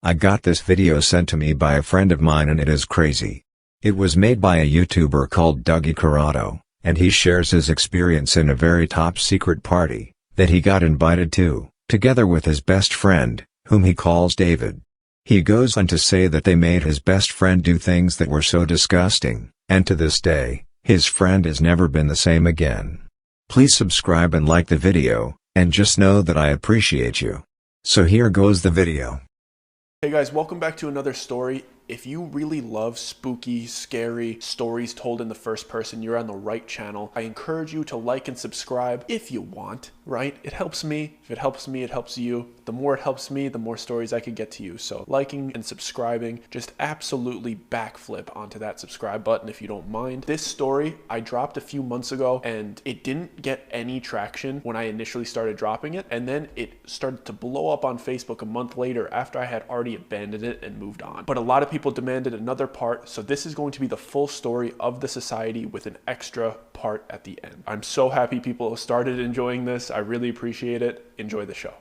I got this video sent to me by a friend of mine and it is crazy. It was made by a YouTuber called Dougie Corrado, and he shares his experience in a very top secret party that he got invited to, together with his best friend, whom he calls David. He goes on to say that they made his best friend do things that were so disgusting, and to this day, his friend has never been the same again. Please subscribe and like the video, and just know that I appreciate you. So here goes the video. Hey guys, welcome back to another story. If you really love spooky, scary stories told in the first person, you're on the right channel. I encourage you to like and subscribe if you want, right? It helps me. If it helps me, it helps you. The more it helps me, the more stories I could get to you. So liking and subscribing, just absolutely backflip onto that subscribe button if you don't mind. This story I dropped a few months ago and it didn't get any traction when I initially started dropping it. And then it started to blow up on Facebook a month later after I had already abandoned it and moved on. But a lot of people demanded another part, so this is going to be the full story of the society with an extra part at the end. I'm so happy people have started enjoying this. I really appreciate it. Enjoy the show.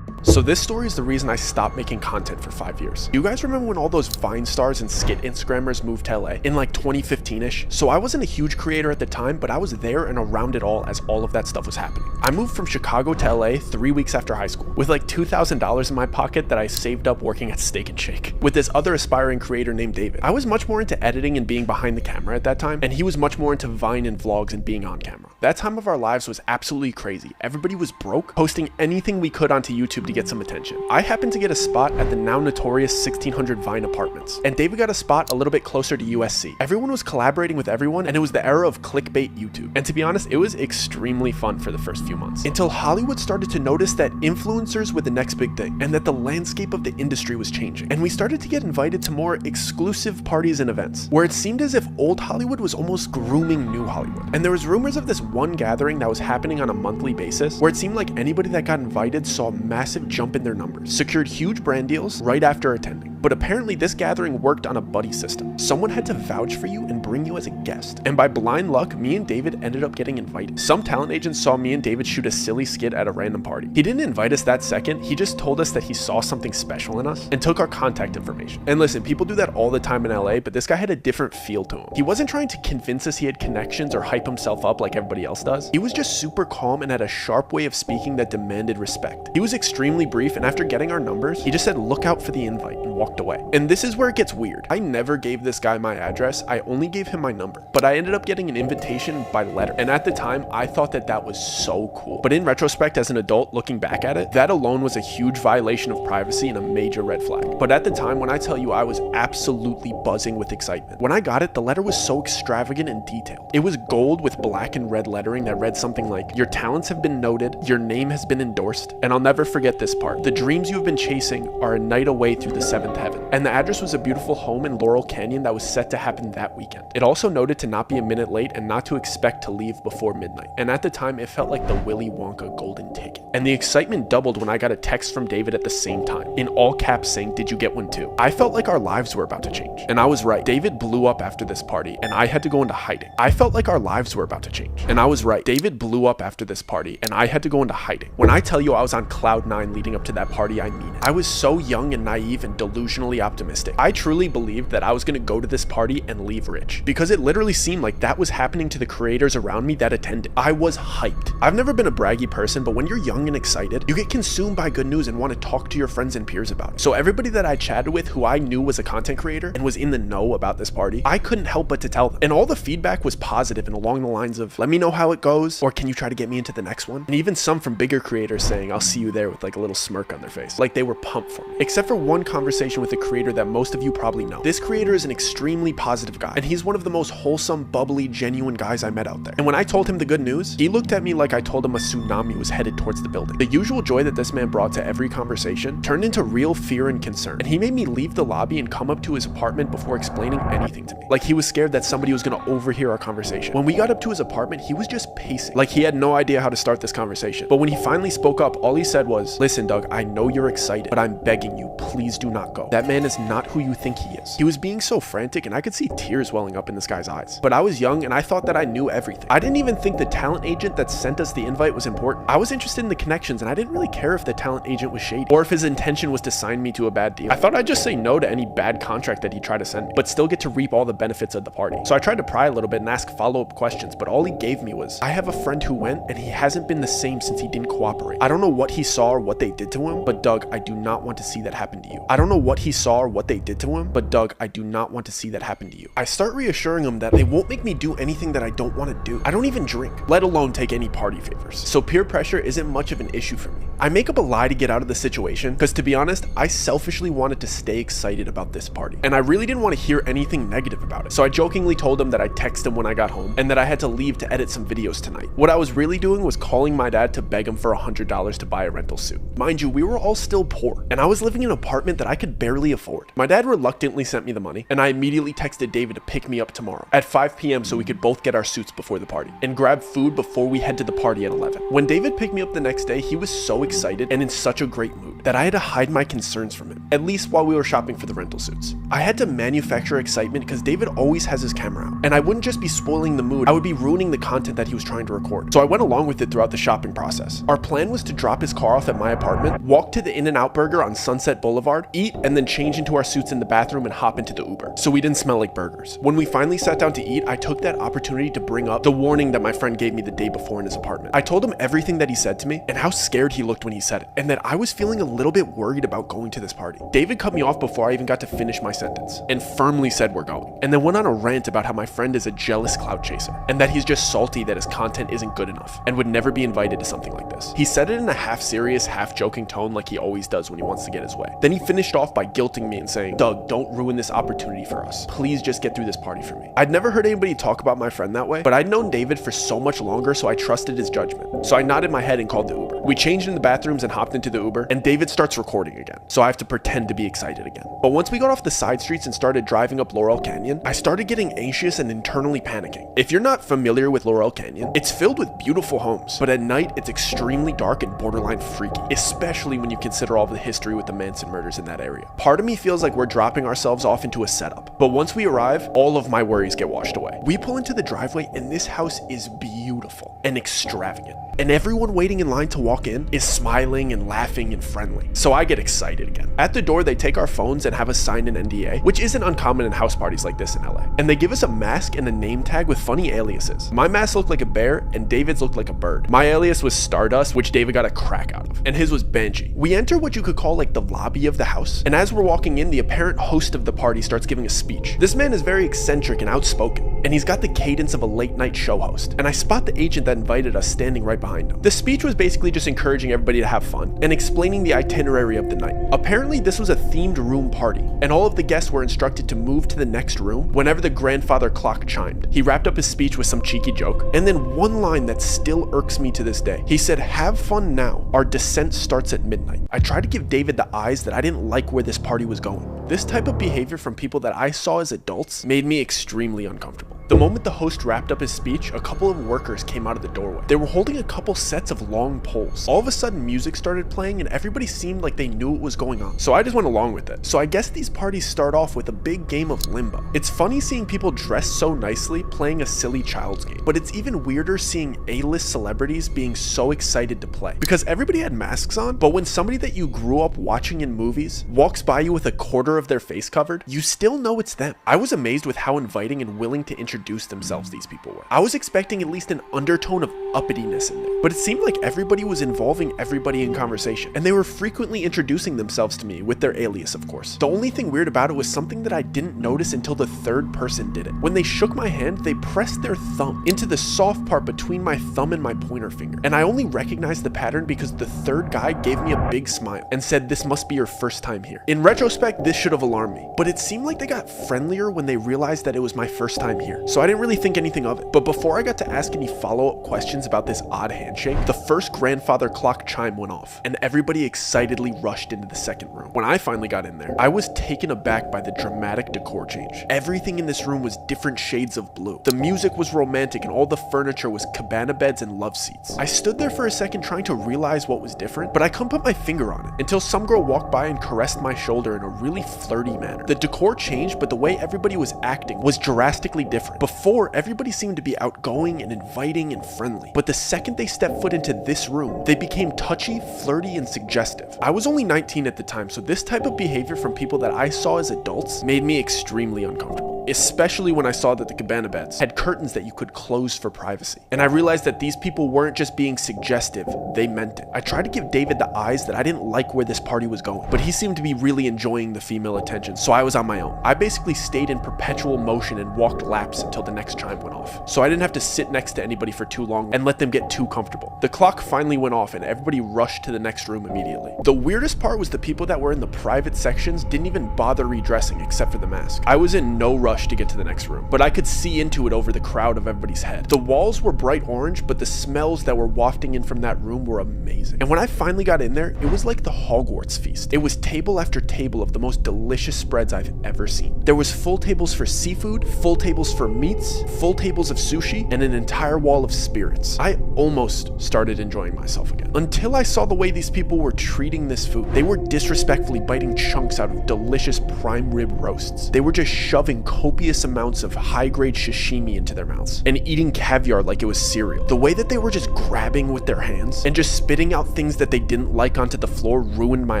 So this story is the reason I stopped making content for 5 years. You guys remember when all those Vine stars and skit Instagrammers moved to LA in like 2015-ish? So I wasn't a huge creator at the time, but I was there and around it all as all of that stuff was happening. I moved from Chicago to LA 3 weeks after high school with like $2,000 in my pocket that I saved up working at Steak and Shake with this other aspiring creator named David. I was much more into editing and being behind the camera at that time, and he was much more into Vine and vlogs and being on camera. That time of our lives was absolutely crazy. Everybody was broke, posting anything we could onto YouTube to get some attention. I happened to get a spot at the now notorious 1600 Vine apartments, and David got a spot a little bit closer to USC. Everyone was collaborating with everyone, and it was the era of clickbait YouTube. And to be honest, it was extremely fun for the first few months, until Hollywood started to notice that influencers were the next big thing, and that the landscape of the industry was changing. And we started to get invited to more exclusive parties and events, where it seemed as if old Hollywood was almost grooming new Hollywood. And there was rumors of this one gathering that was happening on a monthly basis, where it seemed like anybody that got invited saw a massive jump in their numbers, secured huge brand deals right after attending. But apparently this gathering worked on a buddy system. Someone had to vouch for you and bring you as a guest. And by blind luck, me and David ended up getting invited. Some talent agents saw me and David shoot a silly skit at a random party. He didn't invite us that second, he just told us that he saw something special in us and took our contact information. And listen, people do that all the time in LA, but this guy had a different feel to him. He wasn't trying to convince us he had connections or hype himself up like everybody else does. He was just super calm and had a sharp way of speaking that demanded respect. He was extremely brief, and after getting our numbers, he just said, "Look out for the invite," and walked away. And this is where it gets weird. I never gave this guy my address, I only gave him my number. But I ended up getting an invitation by letter. And at the time, I thought that that was so cool. But in retrospect, as an adult looking back at it, that alone was a huge violation of privacy and a major red flag. But at the time, when I tell you I was absolutely buzzing with excitement. When I got it, the letter was so extravagant and detailed. It was gold with black and red lettering that read something like, "Your talents have been noted, your name has been endorsed, and I'll never forget this part. The dreams you have been chasing are a night away through the seventh heaven." And the address was a beautiful home in Laurel Canyon that was set to happen that weekend. It also noted to not be a minute late and not to expect to leave before midnight. And at the time, it felt like the Willy Wonka golden ticket. And the excitement doubled when I got a text from David at the same time, in all caps saying, "Did you get one too?" I felt like our lives were about to change. And I was right. David blew up after this party, and I had to go into hiding. I felt like our lives were about to change. And I was right. David blew up after this party, and I had to go into hiding. When I tell you I was on cloud 9 leading up to that party, I mean it. I was so young and naive and delusionally optimistic. I truly believed that I was going to go to this party and leave rich, because it literally seemed like that was happening to the creators around me that attended. I was hyped. I've never been a braggy person, but when you're young and excited, you get consumed by good news and want to talk to your friends and peers about it. So everybody that I chatted with who I knew was a content creator and was in the know about this party, I couldn't help but to tell them. And all the feedback was positive and along the lines of, "Let me know how it goes," or "Can you try to get me into the next one?" And even some from bigger creators saying, "I'll see you there," with like a little smirk on their face, like they were pumped for me. Except for one conversation with a creator that most of you probably know. This creator is an extremely positive guy, and he's one of the most wholesome, bubbly, genuine guys I met out there. And when I told him the good news, he looked at me like I told him a tsunami was headed towards the building. The usual joy that this man brought to every conversation turned into real fear and concern, and he made me leave the lobby and come up to his apartment before explaining anything to me. Like he was scared that somebody was gonna overhear our conversation. When we got up to his apartment, he was just pacing, like he had no idea how to start this conversation. But when he finally spoke up, all he said was, "Listen, Doug, I know you're excited, but I'm begging you, please do not go." go. That man is not who you think he is. He was being so frantic and I could see tears welling up in this guy's eyes. But I was young and I thought that I knew everything. I didn't even think the talent agent that sent us the invite was important. I was interested in the connections and I didn't really care if the talent agent was shady or if his intention was to sign me to a bad deal. I thought I'd just say no to any bad contract that he tried to send me, but still get to reap all the benefits of the party. So I tried to pry a little bit and ask follow-up questions, but all he gave me was, I have a friend who went and he hasn't been the same since he didn't cooperate. I don't know what he saw or what they did to him, but Doug, I do not want to see that happen to you. I don't know what he saw or what they did to him, but Doug, I do not want to see that happen to you. I start reassuring him that they won't make me do anything that I don't want to do. I don't even drink, let alone take any party favors. So peer pressure isn't much of an issue for me. I make up a lie to get out of the situation because, to be honest, I selfishly wanted to stay excited about this party and I really didn't want to hear anything negative about it. So I jokingly told him that I'd text him when I got home and that I had to leave to edit some videos tonight. What I was really doing was calling my dad to beg him for $100 to buy a rental suit. Mind you, we were all still poor and I was living in an apartment that I could barely afford. My dad reluctantly sent me the money and I immediately texted David to pick me up tomorrow at 5 p.m. so we could both get our suits before the party and grab food before we head to the party at 11. When David picked me up the next day, he was so excited and in such a great mood that I had to hide my concerns from him, at least while we were shopping for the rental suits. I had to manufacture excitement because David always has his camera out, and I wouldn't just be spoiling the mood, I would be ruining the content that he was trying to record. So I went along with it throughout the shopping process. Our plan was to drop his car off at my apartment, walk to the In-N-Out Burger on Sunset Boulevard, eat, and then change into our suits in the bathroom and hop into the Uber, so we didn't smell like burgers. When we finally sat down to eat, I took that opportunity to bring up the warning that my friend gave me the day before in his apartment. I told him everything that he said to me and how scared he looked when he said it, and that I was feeling a little bit worried about going to this party. David cut me off before I even got to finish my sentence and firmly said we're going, and then went on a rant about how my friend is a jealous clout chaser and that he's just salty that his content isn't good enough and would never be invited to something like this. He said it in a half serious, half joking tone like he always does when he wants to get his way. Then he finished off by guilting me and saying, Doug, don't ruin this opportunity for us. Please just get through this party for me. I'd never heard anybody talk about my friend that way, but I'd known David for so much longer, so I trusted his judgment. So I nodded my head and called the Uber. We changed in the bathrooms and hopped into the Uber, and David starts recording again, so I have to pretend to be excited again. But once we got off the side streets and started driving up Laurel Canyon, I started getting anxious and internally panicking. If you're not familiar with Laurel Canyon, it's filled with beautiful homes, but at night it's extremely dark and borderline freaky, especially when you consider all the history with the Manson murders in that area. Part of me feels like we're dropping ourselves off into a setup, but once we arrive, all of my worries get washed away. We pull into the driveway and this house is beautiful and extravagant, and everyone waiting in line to walk in is smiling and laughing and friendly. So I get excited again. At the door, they take our phones and have us sign an NDA, which isn't uncommon in house parties like this in LA. And they give us a mask and a name tag with funny aliases. My mask looked like a bear and David's looked like a bird. My alias was Stardust, which David got a crack out of, and his was Banshee. We enter what you could call like the lobby of the house, and as we're walking in, the apparent host of the party starts giving a speech. This man is very eccentric and outspoken, and he's got the cadence of a late night show host, and I spot the agent that invited us standing right behind him. The speech was basically just encouraging everybody to have fun and explaining the itinerary of the night. Apparently this was a themed room party, and all of the guests were instructed to move to the next room whenever the grandfather clock chimed. He wrapped up his speech with some cheeky joke, and then one line that still irks me to this day. He said, "Have fun now. Our descent starts at midnight." I tried to give David the eyes that I didn't like where this party was going. This type of behavior from people that I saw as adults made me extremely uncomfortable. The moment the host wrapped up his speech, a couple of workers came out of the doorway. They were holding a couple sets of long poles. All of a sudden, music started playing and everybody seemed like they knew what was going on. So I just went along with it. So I guess these parties start off with a big game of limbo. It's funny seeing people dressed so nicely playing a silly child's game, but it's even weirder seeing A-list celebrities being so excited to play because everybody had masks on, but when somebody that you grew up watching in movies walks by you with a quarter of their face covered, you still know it's them. I was amazed with how inviting and willing to introduce themselves these people were. I was expecting at least an undertone of uppityness in there, but it seemed like everybody was involving everybody in conversation, and they were frequently introducing themselves to me with their alias, of course. The only thing weird about it was something that I didn't notice until the third person did it. When they shook my hand, they pressed their thumb into the soft part between my thumb and my pointer finger, and I only recognized the pattern because the third guy gave me a big smile and said, "This must be your first time here." In retrospect, this should have alarmed me, but it seemed like they got friendlier when they realized that it was my first time here. so I didn't really think anything of it. But before I got to ask any follow-up questions about this odd handshake, the first grandfather clock chime went off, and everybody excitedly rushed into the second room. When I finally got in there, I was taken aback by the dramatic decor change. Everything in this room was different shades of blue. The music was romantic, and all the furniture was cabana beds and love seats. I stood there for a second trying to realize what was different, but I couldn't put my finger on it until some girl walked by and caressed my shoulder in a really flirty manner. The decor changed, but the way everybody was acting was drastically different. Before, everybody seemed to be outgoing and inviting and friendly, but the second they stepped foot into this room, they became touchy, flirty, and suggestive. I was only 19 at the time, so this type of behavior from people that I saw as adults made me extremely uncomfortable, especially when I saw that the cabana beds had curtains that you could close for privacy. And I realized that these people weren't just being suggestive, they meant it. I tried to give David the eyes that I didn't like where this party was going, but he seemed to be really enjoying the female attention, so I was on my own. I basically stayed in perpetual motion and walked laps until the next chime went off, so I didn't have to sit next to anybody for too long and let them get too comfortable. The clock finally went off and everybody rushed to the next room immediately. The weirdest part was the people that were in the private sections didn't even bother redressing except for the mask. I was in no rush to get to the next room, but I could see into it over the crowd of everybody's head. The walls were bright orange, but the smells that were wafting in from that room were amazing. And when I finally got in there, it was like the Hogwarts feast. It was table after table of the most delicious spreads I've ever seen. There was full tables for seafood, full tables for meats, full tables of sushi, and an entire wall of spirits. I almost started enjoying myself again, until I saw the way these people were treating this food. They were disrespectfully biting chunks out of delicious prime rib roasts. They were just shoving copious amounts of high-grade sashimi into their mouths and eating caviar like it was cereal. The way that they were just grabbing with their hands and just spitting out things that they didn't like onto the floor ruined my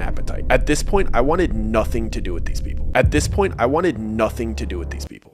appetite. At this point, I wanted nothing to do with these people.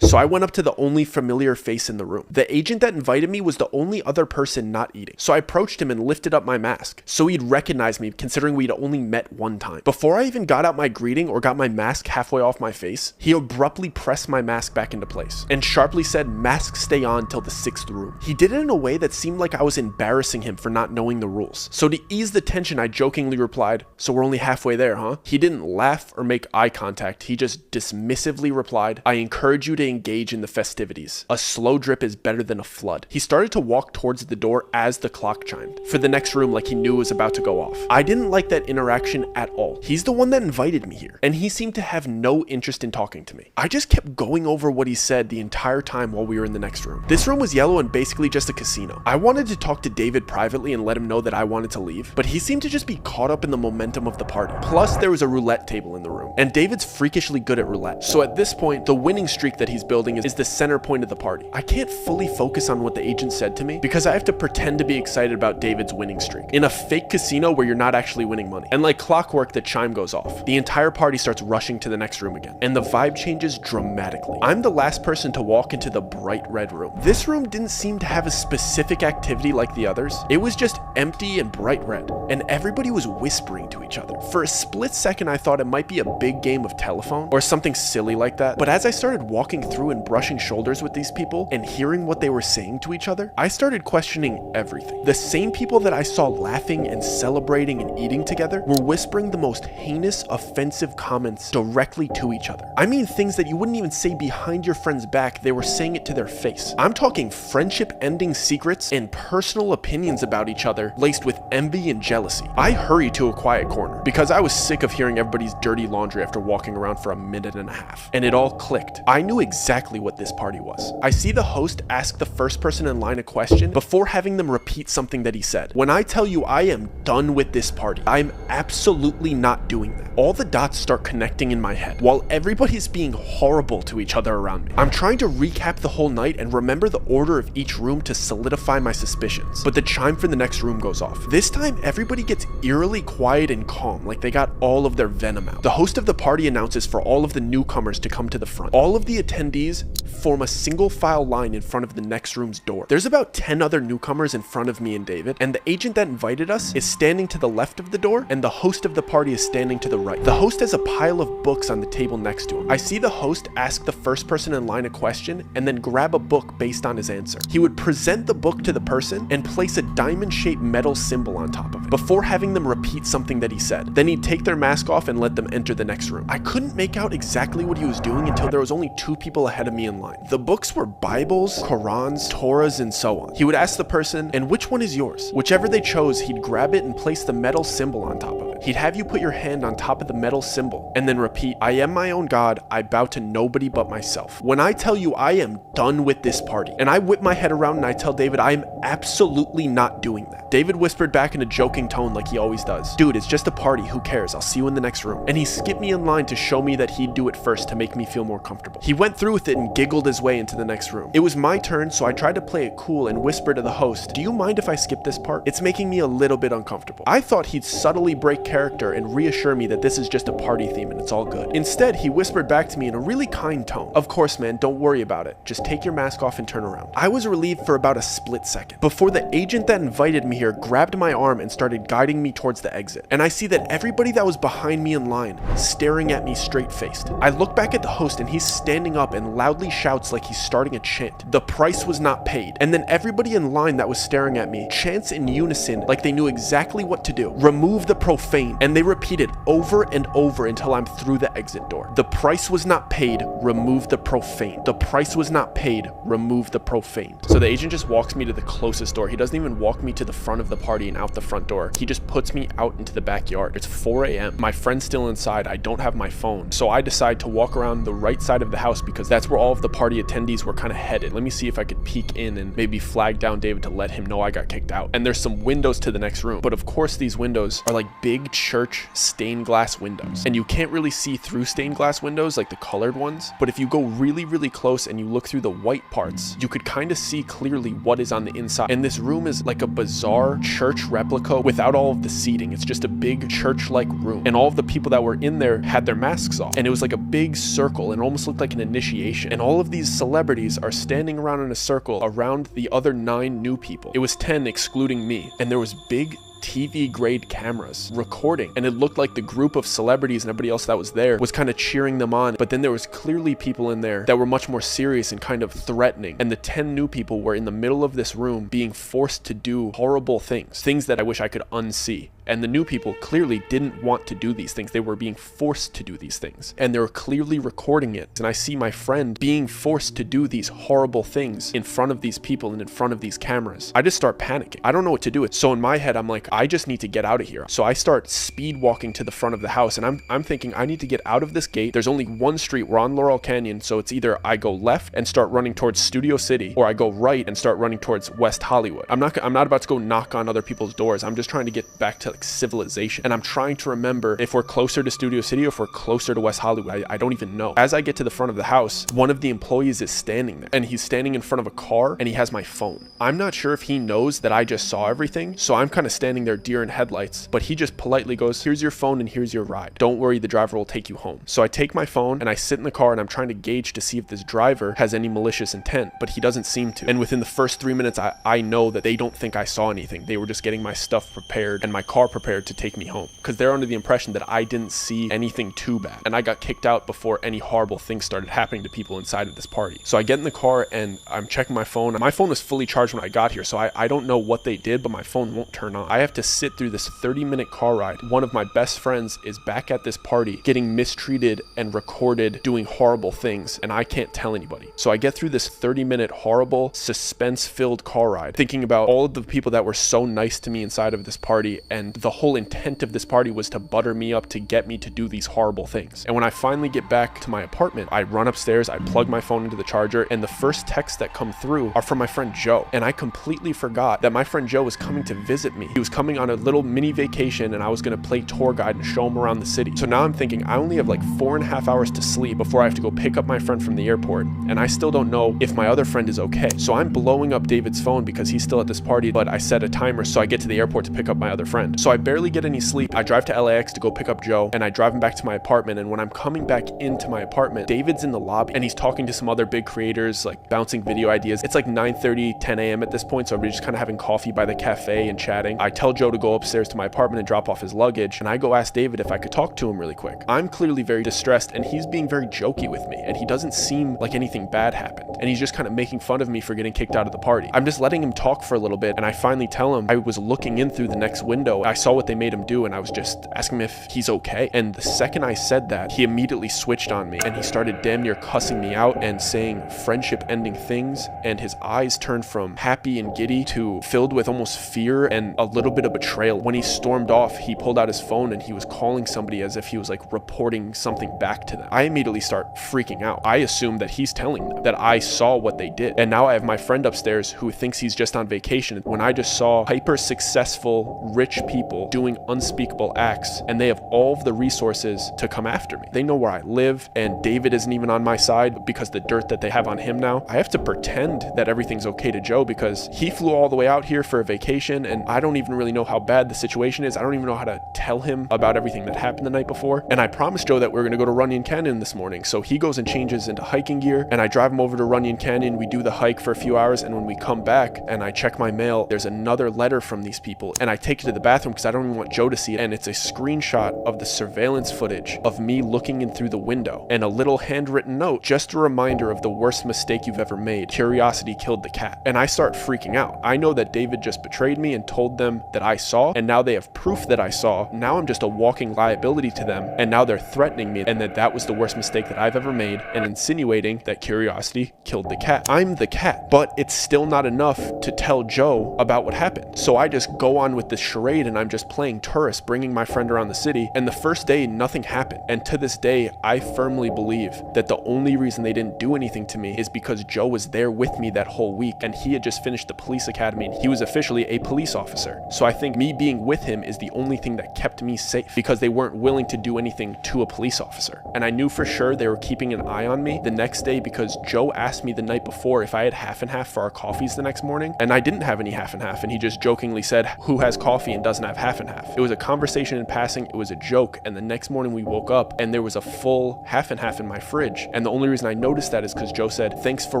So I went up to the only familiar face in the room. The agent that invited me was the only other person not eating. So I approached him and lifted up my mask, so he'd recognize me considering we'd only met one time. Before I even got out my greeting or got my mask halfway off my face, he abruptly pressed my mask back into place and sharply said, "Mask stay on till the 6th room." He did it in a way that seemed like I was embarrassing him for not knowing the rules. So to ease the tension, I jokingly replied, "So we're only halfway there, huh?" He didn't laugh or make eye contact. He just dismissively replied, "I encourage you to engage in the festivities. A slow drip is better than a flood." He started to walk towards the door as the clock chimed for the next room, like he knew it was about to go off. I didn't like that interaction at all. He's the one that invited me here, and he seemed to have no interest in talking to me. I just kept going over what he said the entire time while we were in the next room. This room was yellow and basically just a casino. I wanted to talk to David privately and let him know that I wanted to leave, but he seemed to just be caught up in the momentum of the party. Plus, there was a roulette table in the room, and David's freakishly good at roulette. So at this point, the winning streak that he's building is the center point of the party. I can't fully focus on what the agent said to me because I have to pretend to be excited about David's winning streak in a fake casino where you're not actually winning money. And like clockwork, the chime goes off. The entire party starts rushing to the next room again, and the vibe changes dramatically. I'm the last person to walk into the bright red room. This room didn't seem to have a specific activity like the others. It was just empty and bright red, and everybody was whispering to each other. For a split second, I thought it might be a big game of telephone or something silly like that, but as I started walking through and brushing shoulders with these people and hearing what they were saying to each other, I started questioning everything. The same people that I saw laughing and celebrating and eating together were whispering the most heinous, offensive comments directly to each other. I mean things that you wouldn't even say behind your friend's back, they were saying it to their face. I'm talking friendship-ending secrets and personal opinions about each other laced with envy and jealousy. I hurried to a quiet corner because I was sick of hearing everybody's dirty laundry after walking around for a minute and a half, and it all clicked. I knew exactly what this party was. I see the host ask the first person in line a question before having them repeat something that he said. When I tell you I am done with this party, I'm absolutely not doing that. All the dots start connecting in my head while everybody's being horrible to each other around me. I'm trying to recap the whole night and remember the order of each room to solidify my suspicions, but the chime for the next room goes off. This time, everybody gets eerily quiet and calm, like they got all of their venom out. The host of the party announces for all of the newcomers to come to the front. All of the attendees form a single file line in front of the next room's door. There's about 10 other newcomers in front of me and David, and the agent that invited us is standing to the left of the door, and the host of the party is standing to the right. The host has a pile of books on the table next to him. I see the host ask the first person in line a question and then grab a book based on his answer. He would present the book to the person and place a diamond-shaped metal symbol on top of it before having them repeat something that he said. Then he'd take their mask off and let them enter the next room. I couldn't make out exactly what he was doing until there was only two people people ahead of me in line. The books were Bibles, Qurans, Torahs, and so on. He would ask the person, and which one is yours? Whichever they chose, he'd grab it and place the metal symbol on top of it. He'd have you put your hand on top of the metal symbol and then repeat, I am my own God, I bow to nobody but myself. When I tell you I am done with this party, and I whip my head around and I tell David I am absolutely not doing that. David whispered back in a joking tone like he always does, dude, it's just a party, who cares, I'll see you in the next room. And he skipped me in line to show me that he'd do it first to make me feel more comfortable. He went through with it and giggled his way into the next room. It was my turn, so I tried to play it cool and whisper to the host, do you mind if I skip this part? It's making me a little bit uncomfortable. I thought he'd subtly break character and reassure me that this is just a party theme and it's all good. Instead, he whispered back to me in a really kind tone, of course man, don't worry about it. Just take your mask off and turn around. I was relieved for about a split second, before the agent that invited me here grabbed my arm and started guiding me towards the exit. And I see that everybody that was behind me in line, staring at me straight-faced. I look back at the host and he's standing up and loudly shouts like he's starting a chant. The price was not paid. And then everybody in line that was staring at me chants in unison like they knew exactly what to do. Remove the profane. And they repeated over and over until I'm through the exit door. The price was not paid. Remove the profane. The price was not paid. Remove the profane. So the agent just walks me to the closest door. He doesn't even walk me to the front of the party and out the front door. He just puts me out into the backyard. It's 4 a.m. My friend's still inside. I don't have my phone. So I decide to walk around the right side of the house because that's where all of the party attendees were kind of headed. Let me see if I could peek in and maybe flag down David to let him know I got kicked out. And there's some windows to the next room. But of course these windows are like big church stained glass windows. And you can't really see through stained glass windows like the colored ones. But if you go really, really close and you look through the white parts, you could kind of see clearly what is on the inside. And this room is like a bizarre church replica without all of the seating. It's just a big church-like room. And all of the people that were in there had their masks off. And it was like a big circle and almost looked like an initiation. And all of these celebrities are standing around in a circle around the other 9 new people. It was 10 excluding me. And there was big TV grade cameras recording, and it looked like the group of celebrities and everybody else that was there was kind of cheering them on, but then there was clearly people in there that were much more serious and kind of threatening, and the 10 new people were in the middle of this room being forced to do horrible things that I wish I could unsee. And the new people clearly didn't want to do these things. They were being forced to do these things. And they were clearly recording it. And I see my friend being forced to do these horrible things in front of these people and in front of these cameras. I just start panicking. I don't know what to do. So in my head, I'm like, I just need to get out of here. So I start speed walking to the front of the house. And I'm thinking, I need to get out of this gate. There's only one street. We're on Laurel Canyon. So it's either I go left and start running towards Studio City, or I go right and start running towards West Hollywood. I'm not about to go knock on other people's doors. I'm just trying to get back to like civilization. And I'm trying to remember if we're closer to Studio City or if we're closer to West Hollywood. I don't even know. As I get to the front of the house, one of the employees is standing there, and he's standing in front of a car and he has my phone. I'm not sure if he knows that I just saw everything, so I'm kind of standing there deer in headlights, but he just politely goes, here's your phone and here's your ride. Don't worry, the driver will take you home. So I take my phone and I sit in the car and I'm trying to gauge to see if this driver has any malicious intent, but he doesn't seem to. And within the first 3 minutes, I know that they don't think I saw anything. They were just getting my stuff prepared and my car prepared to take me home, because they're under the impression that I didn't see anything too bad, and I got kicked out before any horrible things started happening to people inside of this party. So I get in the car and I'm checking my phone. My phone was fully charged when I got here, so I don't know what they did, but my phone won't turn on. I have to sit through this 30-minute car ride. One of my best friends is back at this party getting mistreated and recorded doing horrible things, and I can't tell anybody. So I get through this 30-minute horrible suspense-filled car ride thinking about all of the people that were so nice to me inside of this party, and the whole intent of this party was to butter me up to get me to do these horrible things. And when I finally get back to my apartment, I run upstairs, I plug my phone into the charger, and the first texts that come through are from my friend Joe. And I completely forgot that my friend Joe was coming to visit me. He was coming on a little mini vacation, and I was going to play tour guide and show him around the city. So now I'm thinking I only have like 4.5 hours to sleep before I have to go pick up my friend from the airport, and I still don't know if my other friend is okay. So I'm blowing up David's phone because he's still at this party, but I set a timer so I get to the airport to pick up my other friend. So I barely get any sleep. I drive to LAX to go pick up Joe, and I drive him back to my apartment. And when I'm coming back into my apartment, David's in the lobby and he's talking to some other big creators, like bouncing video ideas. It's like 9:30, 10 a.m. at this point, so everybody's just kind of having coffee by the cafe and chatting. I tell Joe to go upstairs to my apartment and drop off his luggage, and I go ask David if I could talk to him really quick. I'm clearly very distressed, and he's being very jokey with me, and he doesn't seem like anything bad happened, and he's just kind of making fun of me for getting kicked out of the party. I'm just letting him talk for a little bit, and I finally tell him I was looking in through the next window. I saw what they made him do, and I was just asking him if he's okay. And the second I said that, he immediately switched on me, and he started damn near cussing me out and saying friendship ending things, and his eyes turned from happy and giddy to filled with almost fear and a little bit of betrayal. When he stormed off, he pulled out his phone and he was calling somebody as if he was like reporting something back to them. I immediately start freaking out. I assume that he's telling them that I saw what they did, and now I have my friend upstairs who thinks he's just on vacation when I just saw hyper successful rich people doing unspeakable acts, and they have all of the resources to come after me. They know where I live, and David isn't even on my side because the dirt that they have on him now. I have to pretend that everything's okay to Joe because he flew all the way out here for a vacation, and I don't even really know how bad the situation is. I don't even know how to tell him about everything that happened the night before. And I promised Joe that we are going to go to Runyon Canyon this morning, so he goes and changes into hiking gear, and I drive him over to Runyon Canyon. We do the hike for a few hours, and when we come back and I check my mail, there's another letter from these people, and I take it to the bathroom because I don't even want Joe to see it, and it's a screenshot of the surveillance footage of me looking in through the window and a little handwritten note, just a reminder of the worst mistake you've ever made. Curiosity killed the cat. And I start freaking out. I know that David just betrayed me and told them that I saw, and now they have proof that I saw. Now I'm just a walking liability to them, and now they're threatening me and that was the worst mistake that I've ever made, and insinuating that curiosity killed the cat. I'm the cat, but it's still not enough to tell Joe about what happened. So I just go on with this charade, and I'm just playing tourist, bringing my friend around the city, and the first day nothing happened. And to this day, I firmly believe that the only reason they didn't do anything to me is because Joe was there with me that whole week, and he had just finished the police academy, and he was officially a police officer. So I think me being with him is the only thing that kept me safe, because they weren't willing to do anything to a police officer. And I knew for sure they were keeping an eye on me the next day, because Joe asked me the night before if I had half and half for our coffees the next morning, and I didn't have any half and half, and he just jokingly said, "Who has coffee and doesn't have half and half?" It was a conversation in passing, it was a joke, and the next morning we woke up and there was a full half and half in my fridge. And the only reason I noticed that is because Joe said, "Thanks for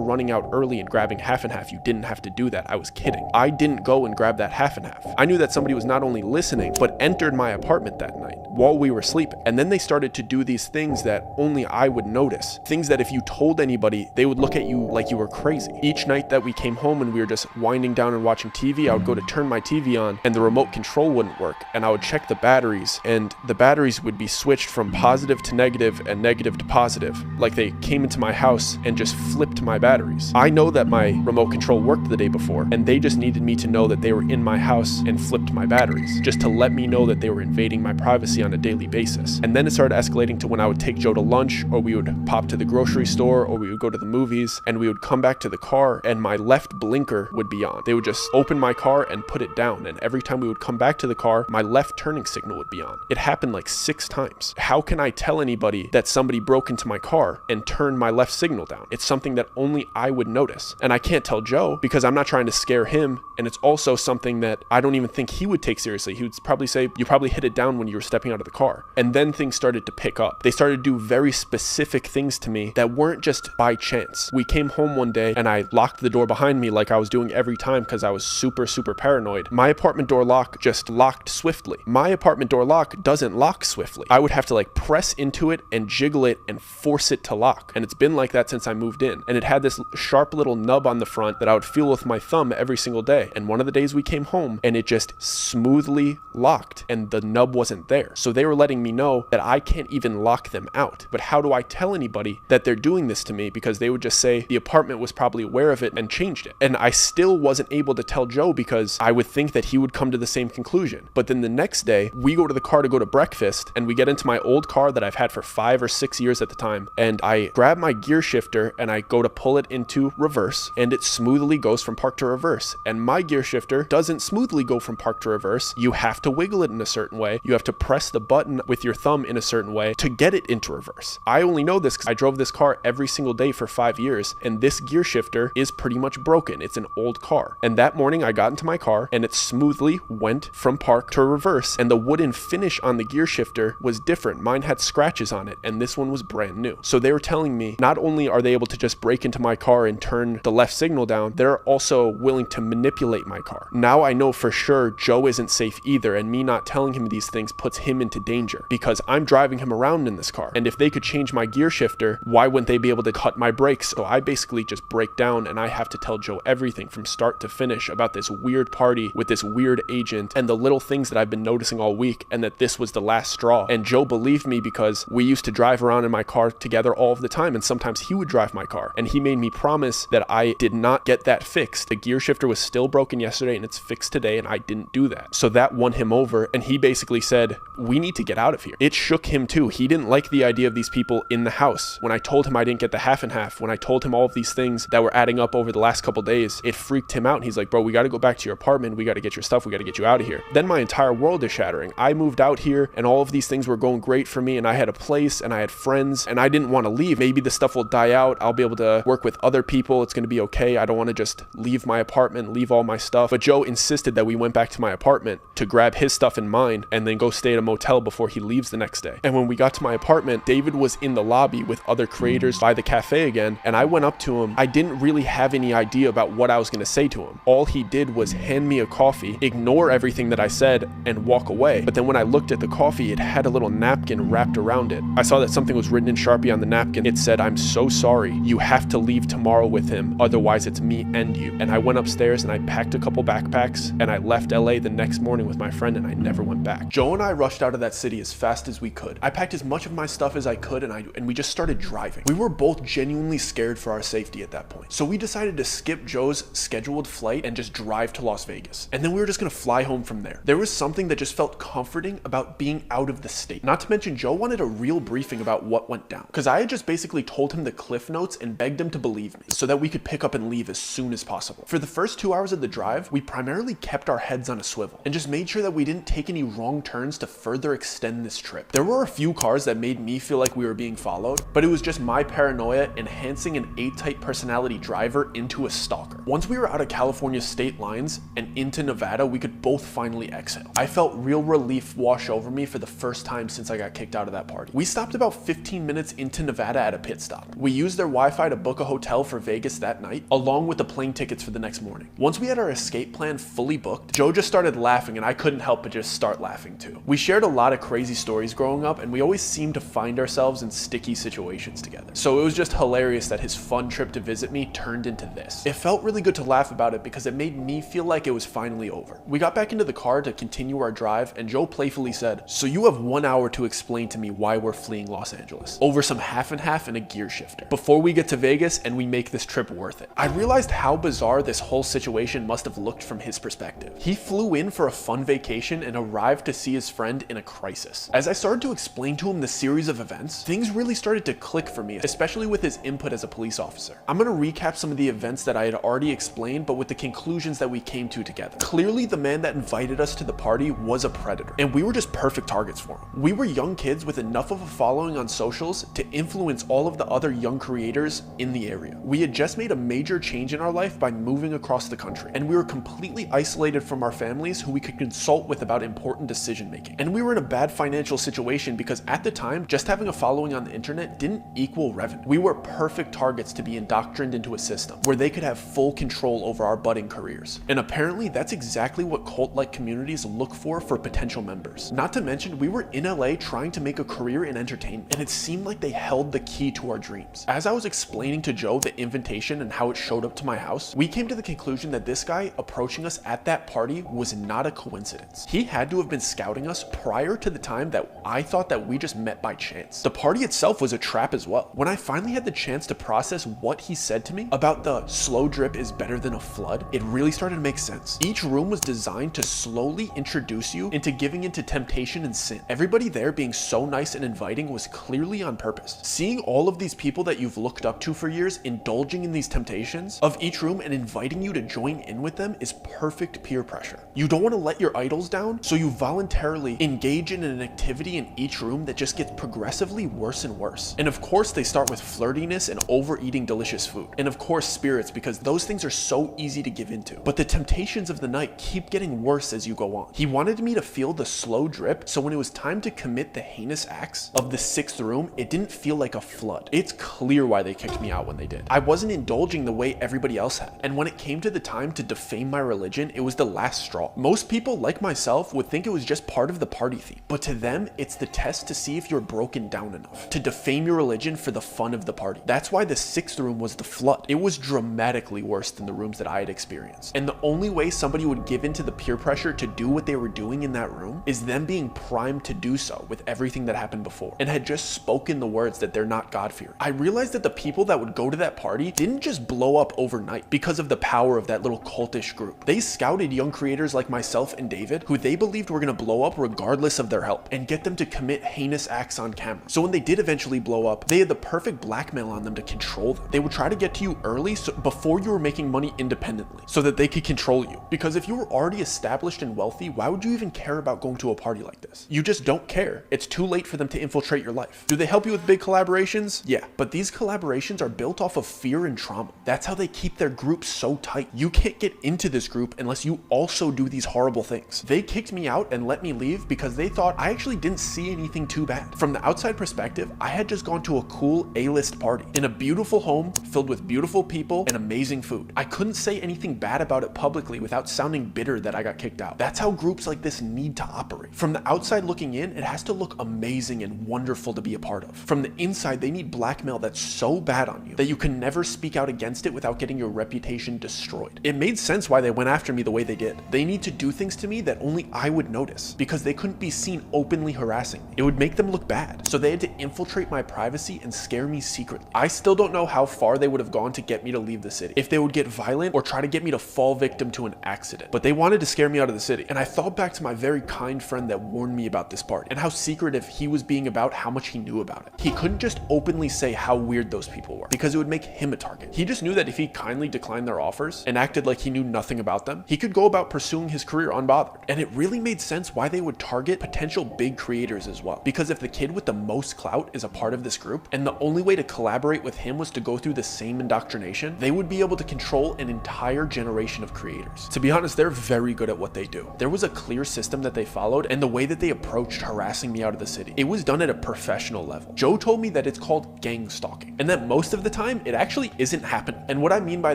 running out early and grabbing half and half. You didn't have to do that." I was kidding. I didn't go and grab that half and half. I knew that somebody was not only listening, but entered my apartment that night while we were sleeping. And then they started to do these things that only I would notice. Things that if you told anybody, they would look at you like you were crazy. Each night that we came home and we were just winding down and watching TV, I would go to turn my TV on and the remote control wouldn't work. And I would check the batteries, and the batteries would be switched from positive to negative and negative to positive. Like they came into my house and just flipped my batteries. I know that my remote control worked the day before, and they just needed me to know that they were in my house and flipped my batteries, just to let me know that they were invading my privacy on a daily basis. And then it started escalating to when I would take Joe to lunch, or we would pop to the grocery store, or we would go to the movies, and we would come back to the car and my left blinker would be on. They would just open my car and put it down, and every time we would come back to the car, my left turning signal would be on. It happened like 6 times. How can I tell anybody that somebody broke into my car and turned my left signal down? It's something that only I would notice. And I can't tell Joe because I'm not trying to scare him, and it's also something that I don't even think he would take seriously. He would probably say, "You probably hit it down when you were stepping out of the car." And then things started to pick up. They started to do very specific things to me that weren't just by chance. We came home one day and I locked the door behind me like I was doing every time because I was super paranoid. My apartment door lock just locked swiftly. My apartment door lock doesn't lock swiftly. I would have to like press into it and jiggle it and force it to lock. And it's been like that since I moved in. And it had this sharp little nub on the front that I would feel with my thumb every single day. And one of the days we came home and it just smoothly locked and the nub wasn't there. So they were letting me know that I can't even lock them out. But how do I tell anybody that they're doing this to me? Because they would just say the apartment was probably aware of it and changed it. And I still wasn't able to tell Joe because I would think that he would come to the same conclusion. But then the next day we go to the car to go to breakfast, and we get into my old car that I've had for 5 or 6 years at the time, and I grab my gear shifter and I go to pull it into reverse, and it smoothly goes from park to reverse. And my gear shifter doesn't smoothly go from park to reverse. You have to wiggle it in a certain way. You have to press the button with your thumb in a certain way to get it into reverse. I only know this because I drove this car every single day for 5 years, and this gear shifter is pretty much broken. It's an old car. And that morning I got into my car and it smoothly went from park to reverse, and the wooden finish on the gear shifter was different. Mine had scratches on it and this one was brand new. So they were telling me not only are they able to just break into my car and turn the left signal down, they're also willing to manipulate my car. Now I know for sure Joe isn't safe either, and me not telling him these things puts him into danger because I'm driving him around in this car. And if they could change my gear shifter, why wouldn't they be able to cut my brakes? So I basically just break down and I have to tell Joe everything from start to finish about this weird party with this weird agent and the little things that I've been noticing all week and that this was the last straw. And Joe believed me because we used to drive around in my car together all of the time, and sometimes he would drive my car. And he made me promise that I did not get that fixed. The gear shifter was still broken yesterday and it's fixed today, and I didn't do that. So that won him over, and he basically said, we need to get out of here. It shook him too. He didn't like the idea of these people in the house. When I told him I didn't get the half and half, when I told him all of these things that were adding up over the last couple days, it freaked him out. And he's like, bro, we got to go back to your apartment. We got to get your stuff. We got to get you out of here. Then my entire world is shattering. I moved out here and all of these things were going great for me, and I had a place and I had friends and I didn't want to leave. Maybe the stuff will die out. I'll be able to work with other people. It's going to be okay. I don't want to just leave my apartment, leave all my stuff. But Joe insisted that we went back to my apartment to grab his stuff and mine and then go stay at a motel before he leaves the next day. And when we got to my apartment, David was in the lobby with other creators by the cafe again, and I went up to him. I didn't really have any idea about what I was going to say to him. All he did was hand me a coffee, ignore everything that I said, and walk away. But then when I looked at the coffee, it had a little napkin wrapped around it. I saw that something was written in Sharpie on the napkin. It said, "I'm so sorry. You have to leave tomorrow with him. Otherwise, it's me and you." And I went upstairs and I packed a couple backpacks and I left LA the next morning with my friend, and I never went back. Joe and I rushed out of that city as fast as we could. I packed as much of my stuff as I could, and we just started driving. We were both genuinely scared for our safety at that point. So we decided to skip Joe's scheduled flight and just drive to Las Vegas. And then we were just gonna fly home from there. There was something that just felt comforting about being out of the state. Not to mention, Joe wanted a real briefing about what went down, because I had just basically told him the cliff notes and begged him to believe me so that we could pick up and leave as soon as possible. For the first 2 hours of the drive, we primarily kept our heads on a swivel and just made sure that we didn't take any wrong turns to further extend this trip. There were a few cars that made me feel like we were being followed, but it was just my paranoia enhancing an A-type personality driver into a stalker. Once we were out of California's state lines and into Nevada, we could both finally exhale. I felt real relief wash over me for the first time since I got kicked out of that party. We stopped about 15 minutes into Nevada at a pit stop. We used their Wi-Fi to book a hotel for Vegas that night, along with the plane tickets for the next morning. Once we had our escape plan fully booked, Joe just started laughing, and I couldn't help but just start laughing too. We shared a lot of crazy stories growing up, and we always seemed to find ourselves in sticky situations together. So it was just hilarious that his fun trip to visit me turned into this. It felt really good to laugh about it because it made me feel like it was finally over. We got back into the car to continue our drive, and Joe playfully said, "So you have 1 hour to explain to me why we're fleeing Los Angeles over some half and half and a gear shifter before we get to Vegas and we make this trip worth it." I realized how bizarre this whole situation must have looked from his perspective. He flew in for a fun vacation and arrived to see his friend in a crisis. As I started to explain to him the series of events, things really started to click for me, especially with his input as a police officer. I'm gonna recap some of the events that I had already explained, but with the conclusions that we came to together. Clearly, the man that invited us to the party was a predator, and we were just perfect targets for him. We were young kids with enough of a following on socials to influence all of the other young creators in the area. We had just made a major change in our life by moving across the country, and we were completely isolated from our families who we could consult with about important decision making. And we were in a bad financial situation because at the time, just having a following on the internet didn't equal revenue. We were perfect targets to be indoctrined into a system where they could have full control over our budding careers. And apparently that's exactly what cult-like communities look for potential members. Not to mention, we were in LA trying to make a career in entertainment, and it seemed like they held the key to our dreams. As I was explaining to Joe the invitation and how it showed up to my house, we came to the conclusion that this guy approaching us at that party was not a coincidence. He had to have been scouting us prior to the time that I thought that we just met by chance. The party itself was a trap as well. When I finally had the chance to process what he said to me about the slow drip is better than a flood, it really started to make sense. Each room was designed to slowly introduce you into giving into temptation and sin. Everybody there being so nice and inviting was clearly on purpose. Seeing all of these people that you've looked up to for years indulging in these temptations of each room and inviting you to join in with them is perfect peer pressure. You don't want to let your idols down, so you voluntarily engage in an activity in each room that just gets progressively worse and worse. And of course, they start with flirtiness and overeating delicious food. And of course, spirits, because those things are so easy to give into. But the temptations of the night keep getting worse as you go on. He wanted me to feel the slow drip, so when it was time to commit the heinous acts of the 6th room, it didn't feel like a flood. It's clear why they kicked me out when they did. I wasn't indulging the way everybody else had. And when it came to the time to defame my religion, it was the last straw. Most people, like myself, would think it was just part of the party theme. But to them, it's the test to see if you're broken down enough to defame your religion for the fun of the party. That's why the 6th room was the flood. It was dramatically worse than the rooms that I had experienced. And the only way somebody would give into the peer pressure pressure to do what they were doing in that room is them being primed to do so with everything that happened before, and had just spoken the words that they're not God-fearing. I realized that the people that would go to that party didn't just blow up overnight because of the power of that little cultish group. They scouted young creators like myself and David, who they believed were going to blow up regardless of their help, and get them to commit heinous acts on camera. So when they did eventually blow up, they had the perfect blackmail on them to control them. They would try to get to you early, so before you were making money independently, so that they could control you. Because if you were already established and wealthy, why would you even care about going to a party like this? You just don't care. It's too late for them to infiltrate your life. Do they help you with big collaborations? Yeah, but these collaborations are built off of fear and trauma. That's how they keep their group so tight. You can't get into this group unless you also do these horrible things. They kicked me out and let me leave because they thought I actually didn't see anything too bad. From the outside perspective, I had just gone to a cool A-list party in a beautiful home filled with beautiful people and amazing food. I couldn't say anything bad about it publicly without sounding bitter that I got kicked out. That's how groups like this need to operate. From the outside looking in, it has to look amazing and wonderful to be a part of. From the inside, they need blackmail that's so bad on you that you can never speak out against it without getting your reputation destroyed. It made sense why they went after me the way they did. They need to do things to me that only I would notice because they couldn't be seen openly harassing me. It would make them look bad. So they had to infiltrate my privacy and scare me secretly. I still don't know how far they would have gone to get me to leave the city, if they would get violent or try to get me to fall victim to an accident. But they wanted to scare me out of the city. And I thought back to my very kind friend that warned me about this party and how secretive he was being about how much he knew about it. He couldn't just openly say how weird those people were because it would make him a target. He just knew that if he kindly declined their offers and acted like he knew nothing about them, he could go about pursuing his career unbothered. And it really made sense why they would target potential big creators as well. Because if the kid with the most clout is a part of this group, and the only way to collaborate with him was to go through the same indoctrination, they would be able to control an entire generation of creators. To be honest, they're very good at what they do. There was a clear system that they followed, and the way that they approached harassing me out of the city, it was done at a professional level. Joe told me that it's called gang stalking, and that most of the time it actually isn't happening. And what I mean by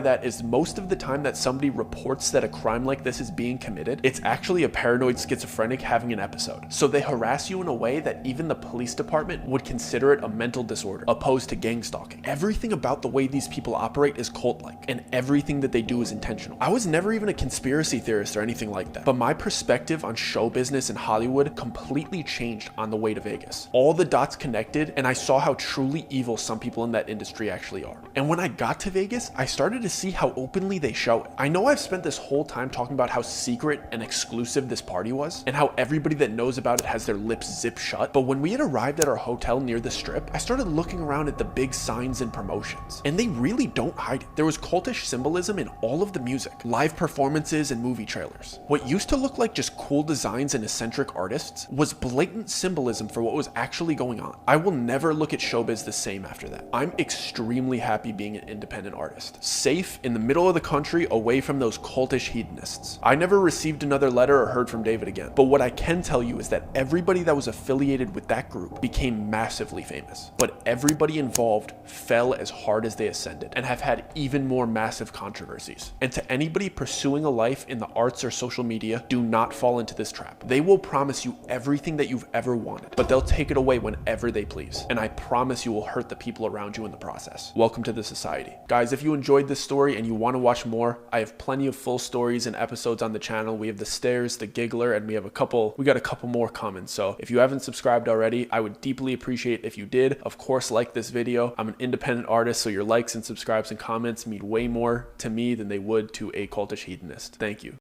that is most of the time that somebody reports that a crime like this is being committed, it's actually a paranoid schizophrenic having an episode. So they harass you in a way that even the police department would consider it a mental disorder, opposed to gang stalking. Everything about the way these people operate is cult-like, and everything that they do is intentional. I was never even a conspiracy theorist or anything like that, but my perspective on show business in Hollywood completely changed on the way to Vegas. All the dots connected, and I saw how truly evil some people in that industry actually are. And when I got to Vegas, I started to see how openly they show it. I know I've spent this whole time talking about how secret and exclusive this party was, and how everybody that knows about it has their lips zipped shut, but when we had arrived at our hotel near the strip, I started looking around at the big signs and promotions, and they really don't hide it. There was cultish symbolism in all of the music, live performances, and movie trailers. What used to look like just cool designs and eccentric artists was blatant symbolism for what was actually going on. I will never look at showbiz the same after that. I'm extremely happy being an independent artist, safe in the middle of the country away from those cultish hedonists. I never received another letter or heard from David again, but what I can tell you is that everybody that was affiliated with that group became massively famous, but everybody involved fell as hard as they ascended and have had even more massive controversies. And to anybody pursuing a life in the arts or social media, do not fall into this trap. They will promise you everything that you've ever wanted, but they'll take it away whenever they please. And I promise you will hurt the people around you in the process. Welcome to the society. Guys, if you enjoyed this story and you want to watch more, I have plenty of full stories and episodes on the channel. We have the stairs, the giggler, and we got a couple more coming. So if you haven't subscribed already, I would deeply appreciate if you did. Of course, like this video. I'm an independent artist, so your likes and subscribes and comments mean way more to me than they would to a cultish hedonist. Thank you.